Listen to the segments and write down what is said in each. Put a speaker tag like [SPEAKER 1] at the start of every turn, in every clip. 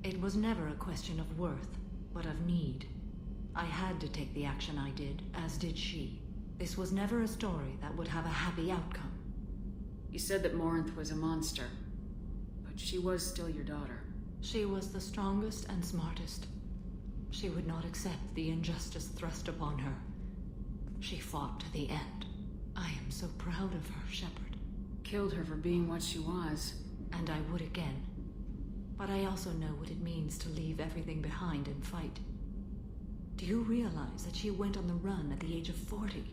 [SPEAKER 1] It was never a question of worth, but of need. I had to take the action I did, as did she. This was never a story that would have a happy outcome.
[SPEAKER 2] You said that Morinth was a monster, but she was still your daughter.
[SPEAKER 1] She was the strongest and smartest. She would not accept the injustice thrust upon her. She fought to the end. I am so proud of her, Shepard.
[SPEAKER 2] Killed her for being what she was.
[SPEAKER 1] And I would again. But I also know what it means to leave everything behind and fight. Do you realize that she went on the run at the age of 40?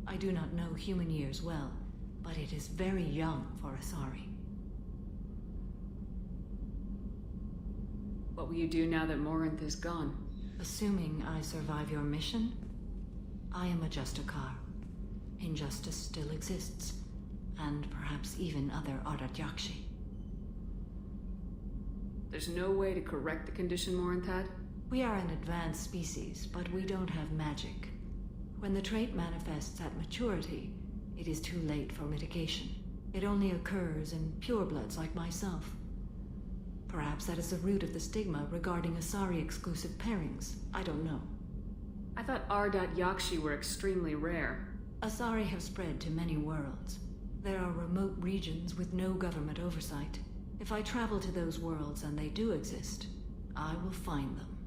[SPEAKER 1] I do not know human years well, but it is very young for Asari.
[SPEAKER 2] What will you do now that Morinth is gone?
[SPEAKER 1] Assuming I survive your mission, I am a Justicar. Injustice still exists, and perhaps even other Ardat-Yakshi.
[SPEAKER 2] There's no way to correct the condition Morinth had?
[SPEAKER 1] We are an advanced species, but we don't have magic. When the trait manifests at maturity, it is too late for mitigation. It only occurs in purebloods like myself. Perhaps that is the root of the stigma regarding Asari-exclusive pairings. I don't know.
[SPEAKER 2] I thought Ardat-Yakshi were extremely rare.
[SPEAKER 1] Asari have spread to many worlds. There are remote regions with no government oversight. If I travel to those worlds and they do exist, I will find them.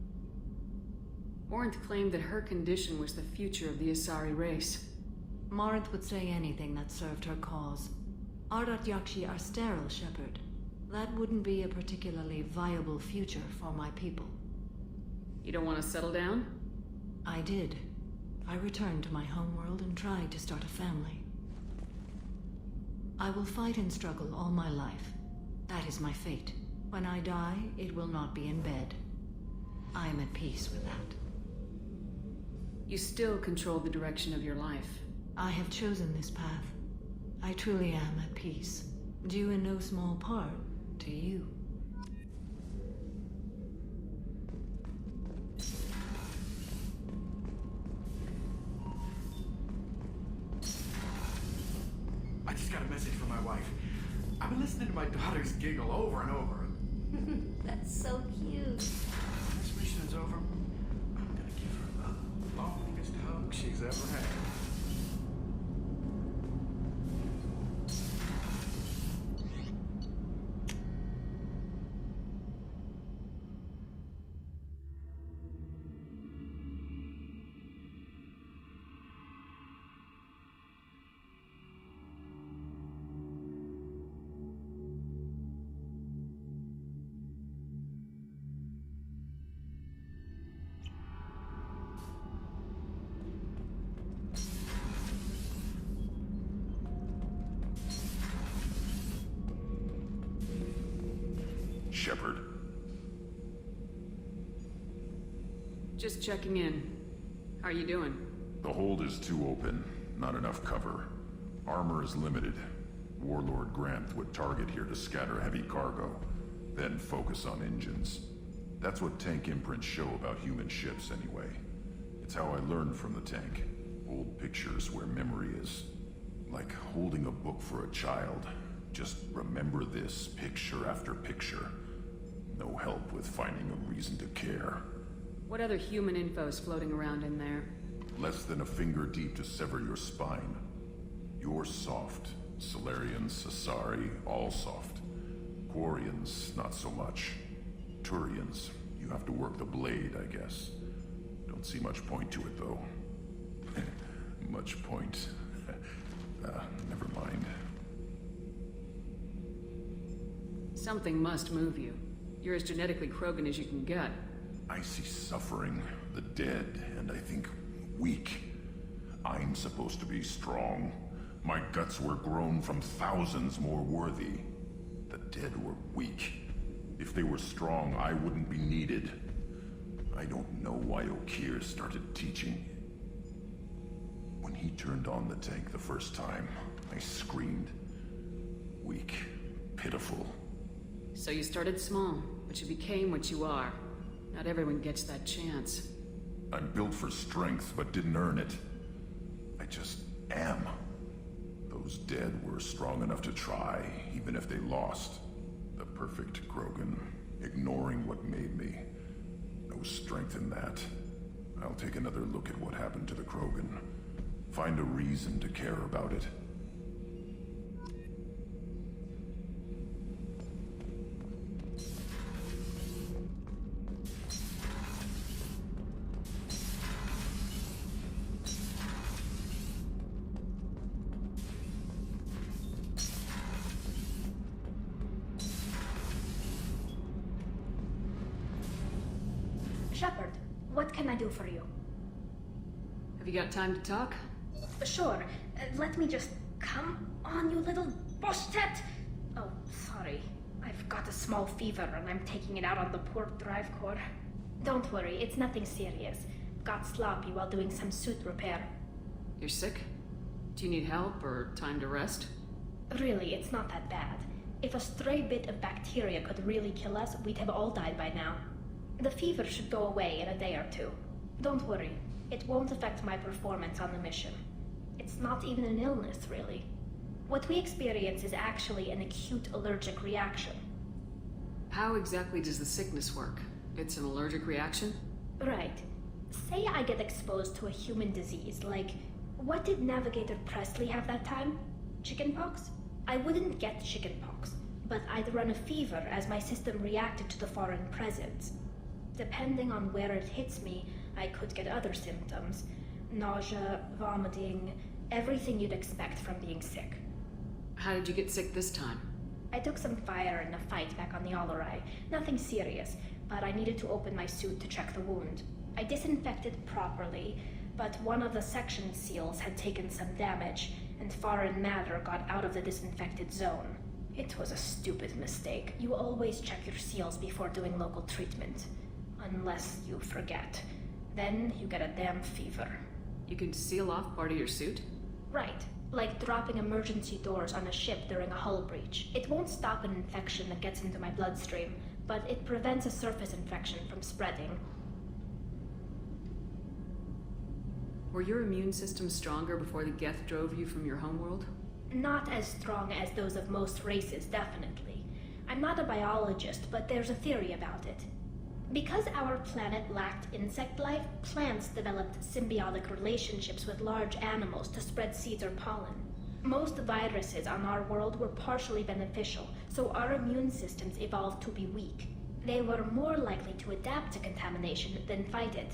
[SPEAKER 2] Morinth claimed that her condition was the future of the Asari race.
[SPEAKER 1] Morinth would say anything that served her cause. Ardat-Yakshi are sterile, Shepard. That wouldn't be a particularly viable future for my people.
[SPEAKER 2] You don't want to settle down?
[SPEAKER 1] I did. I returned to my homeworld and tried to start a family. I will fight and struggle all my life. That is my fate. When I die, it will not be in bed. I am at peace with that.
[SPEAKER 2] You still control the direction of your life.
[SPEAKER 1] I have chosen this path. I truly am at peace, due in no small part to you.
[SPEAKER 3] I just got a message from my wife. I've been listening to my daughters giggle over and over.
[SPEAKER 4] That's so cute.
[SPEAKER 3] This mission is over. I'm gonna give her the longest hug she's ever had.
[SPEAKER 5] Shepard.
[SPEAKER 2] Just checking in. How are you doing?
[SPEAKER 5] The hold is too open. Not enough cover. Armor is limited. Warlord Granth would target here to scatter heavy cargo, then focus on engines. That's what tank imprints show about human ships anyway. It's how I learned from the tank. Old pictures where memory is. Like holding a book for a child. Just remember this, picture after picture. No help with finding a reason to care.
[SPEAKER 2] What other human info is floating around in there?
[SPEAKER 5] Less than a finger deep to sever your spine. You're soft. Solarians, Asari, all soft. Quarians, not so much. Turians, you have to work the blade, I guess. Don't see much point to it, though. Much point. Never mind.
[SPEAKER 2] Something must move you. You're as genetically Krogan as you can get.
[SPEAKER 5] I see suffering, the dead, and I think weak. I'm supposed to be strong. My guts were grown from thousands more worthy. The dead were weak. If they were strong, I wouldn't be needed. I don't know why Okeer started teaching. When he turned on the tank the first time, I screamed. Weak, pitiful.
[SPEAKER 2] So you started small, but you became what you are. Not everyone gets that chance.
[SPEAKER 5] I'm built for strength, but didn't earn it. I just am. Those dead were strong enough to try, even if they lost. The perfect Krogan. ignoring what made me. No strength in that. I'll take another look at what happened to the Krogan. Find a reason to care about it.
[SPEAKER 4] Shepard, what can I do for you?
[SPEAKER 2] Have you got time to talk?
[SPEAKER 4] Sure. Let me just... Come on, you little bullshit! Oh, sorry. I've got a small fever and I'm taking it out on the poor drive core. Don't worry, it's nothing serious. Got sloppy while doing some suit repair.
[SPEAKER 2] You're sick? Do you need help or time to rest?
[SPEAKER 4] Really, it's not that bad. If a stray bit of bacteria could really kill us, we'd have all died by now. The fever should go away in a day or two. Don't worry, it won't affect my performance on the mission. It's not even an illness, really. What we experience is actually an acute allergic reaction.
[SPEAKER 2] How exactly does the sickness work? It's an allergic reaction?
[SPEAKER 4] Right. Say I get exposed to a human disease, like... What did Navigator Presley have that time? Chickenpox? I wouldn't get chickenpox, but I'd run a fever as my system reacted to the foreign presence. Depending on where it hits me, I could get other symptoms. Nausea, vomiting, everything you'd expect from being sick.
[SPEAKER 2] How did you get sick this time?
[SPEAKER 4] I took some fire in a fight back on the Olorai. Nothing serious, but I needed to open my suit to check the wound. I disinfected properly, but one of the section seals had taken some damage, and foreign matter got out of the disinfected zone. It was a stupid mistake. You always check your seals before doing local treatment. Unless you forget. Then you get a damn fever.
[SPEAKER 2] You can seal off part of your suit?
[SPEAKER 4] Right. Like dropping emergency doors on a ship during a hull breach. It won't stop an infection that gets into my bloodstream, but it prevents a surface infection from spreading.
[SPEAKER 2] Were your immune system stronger before the Geth drove you from your homeworld?
[SPEAKER 4] Not as strong as those of most races, definitely. I'm not a biologist, but there's a theory about it. Because our planet lacked insect life, plants developed symbiotic relationships with large animals to spread seeds or pollen. Most viruses on our world were partially beneficial, so our immune systems evolved to be weak. They were more likely to adapt to contamination than fight it.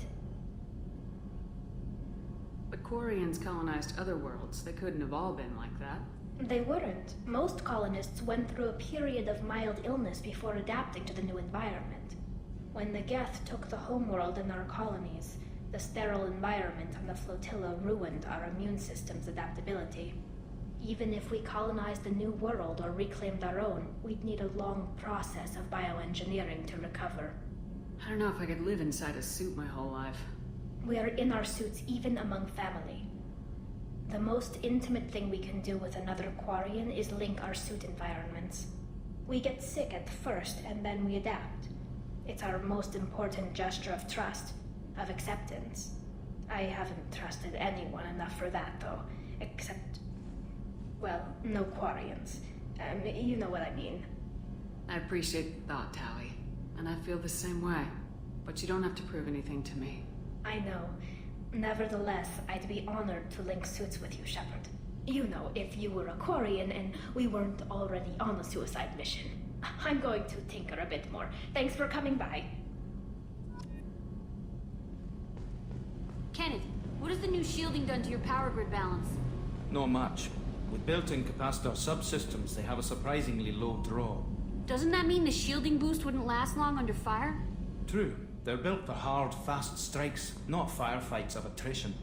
[SPEAKER 2] But Quarians colonized other worlds. They couldn't have all been like that.
[SPEAKER 4] They weren't. Most colonists went through a period of mild illness before adapting to the new environment. When the Geth took the homeworld and our colonies, the sterile environment on the flotilla ruined our immune system's adaptability. Even if we colonized a new world or reclaimed our own, we'd need a long process of bioengineering to recover.
[SPEAKER 2] I don't know if I could live inside a suit my whole life.
[SPEAKER 4] We are in our suits even among family. The most intimate thing we can do with another Quarian is link our suit environments. We get sick at first, and then we adapt. It's our most important gesture of trust, of acceptance. I haven't trusted anyone enough for that, though. Except... well, no Quarians. You know what I mean.
[SPEAKER 2] I appreciate the thought, Tally. And I feel the same way. But you don't have to prove anything to me.
[SPEAKER 4] I know. Nevertheless, I'd be honored to link suits with you, Shepard. You know, if you were a Quarian and we weren't already on a suicide mission. I'm going to tinker a bit more. Thanks for coming by.
[SPEAKER 6] Kenneth, what has the new shielding done to your power grid balance?
[SPEAKER 3] Not much. With built-in capacitor subsystems, they have a surprisingly low draw.
[SPEAKER 6] Doesn't that mean the shielding boost wouldn't last long under fire?
[SPEAKER 3] True. They're built for hard, fast strikes, not firefights of attrition.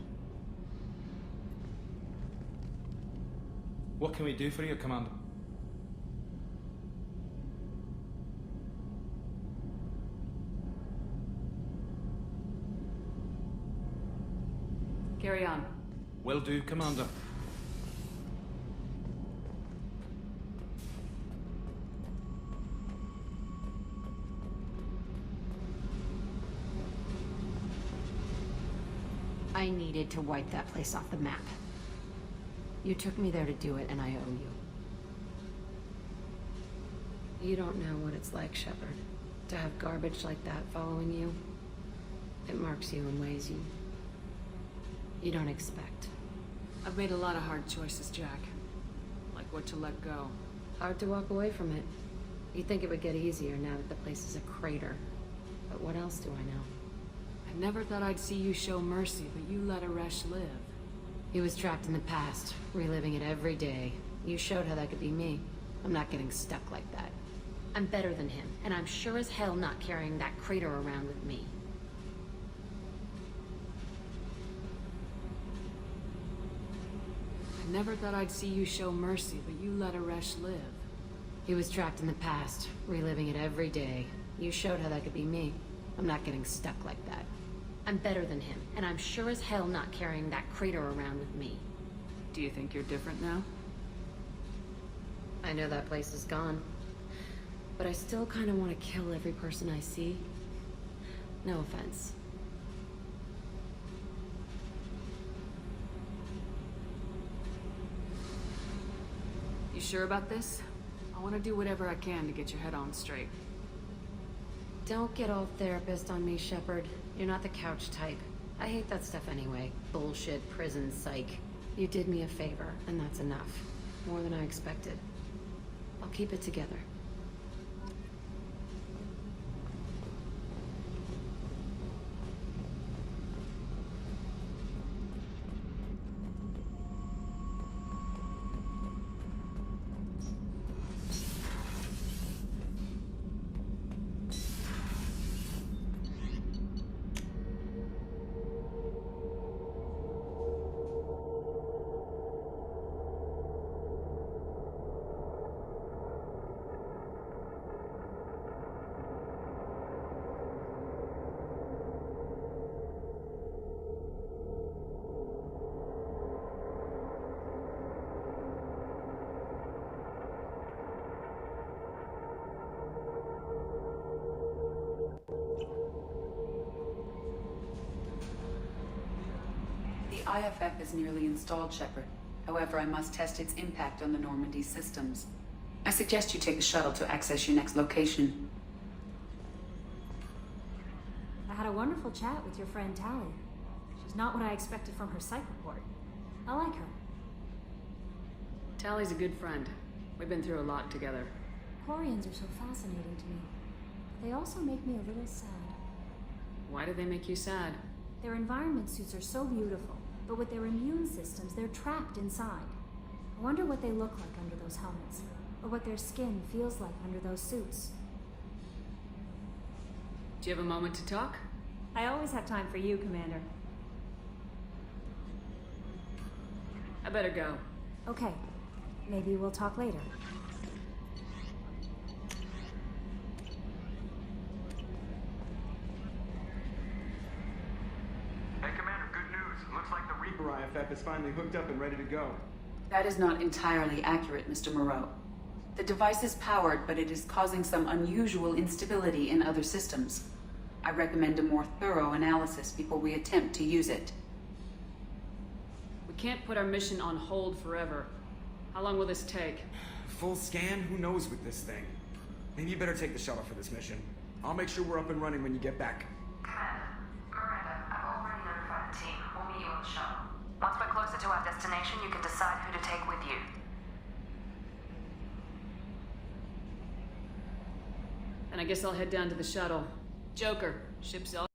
[SPEAKER 3] What can we do for you, Commander?
[SPEAKER 2] Carry on.
[SPEAKER 3] Will do, Commander.
[SPEAKER 7] I needed to wipe that place off the map. You took me there to do it, and I owe you.
[SPEAKER 1] You don't know what it's like, Shepard.
[SPEAKER 7] To have garbage like that following you, it marks you in ways you don't expect.
[SPEAKER 2] I've made a lot of hard choices, Jack. Like what to let go.
[SPEAKER 7] Hard to walk away from it. You'd think it would get easier now that the place is a crater. But what else do I know?
[SPEAKER 2] I never thought I'd see you show mercy, but you let Aresh live.
[SPEAKER 7] He was trapped in the past, reliving it every day. You showed how that could be me. I'm not getting stuck like that. I'm better than him, and I'm sure as hell not carrying that crater around with me.
[SPEAKER 2] I never thought I'd see you show mercy, but you let Aresh live.
[SPEAKER 7] He was trapped in the past, reliving it every day. You showed how that could be me. I'm not getting stuck like that. I'm better than him, and I'm sure as hell not carrying that crater around with me.
[SPEAKER 2] Do you think you're different now?
[SPEAKER 7] I know that place is gone. But I still kind of want to kill every person I see. No offense.
[SPEAKER 2] You sure about this? I want to do whatever I can to get your head on straight.
[SPEAKER 7] Don't get all therapist on me, Shepard. You're not the couch type. I hate that stuff anyway. Bullshit, prison, psych. You did me a favor, and that's enough. More than I expected. I'll keep it together.
[SPEAKER 8] The IFF is nearly installed, Shepard. However, I must test its impact on the Normandy systems. I suggest you take the shuttle to access your next location.
[SPEAKER 9] I had a wonderful chat with your friend Tally. She's not what I expected from her psych report. I like her.
[SPEAKER 2] Tally's a good friend. We've been through a lot together.
[SPEAKER 9] Quarians are so fascinating to me. But they also make me a little sad.
[SPEAKER 2] Why do they make you sad?
[SPEAKER 9] Their environment suits are so beautiful, but with their immune systems, they're trapped inside. I wonder what they look like under those helmets, or what their skin feels like under those suits.
[SPEAKER 2] Do you have a moment to talk?
[SPEAKER 9] I always have time for you, Commander.
[SPEAKER 2] I better go.
[SPEAKER 9] Okay. Maybe we'll talk later.
[SPEAKER 3] Hey, Commander, good news. Looks like the Reaper IFF is finally hooked up and ready to go.
[SPEAKER 8] That is not entirely accurate, Mr. Moreau. The device is powered, but it is causing some unusual instability in other systems. I recommend a more thorough analysis before we attempt to use it.
[SPEAKER 2] We can't put our mission on hold forever. How long will this take?
[SPEAKER 3] Full scan? Who knows with this thing? Maybe you better take the shuttle for this mission. I'll make sure we're up and running when you get back.
[SPEAKER 10] Commander, Miranda, I've already notified the team. We'll meet you on the shuttle. Once we're closer to our destination, you can decide who to take with you.
[SPEAKER 2] And I guess I'll head down to the shuttle. Joker, ship's all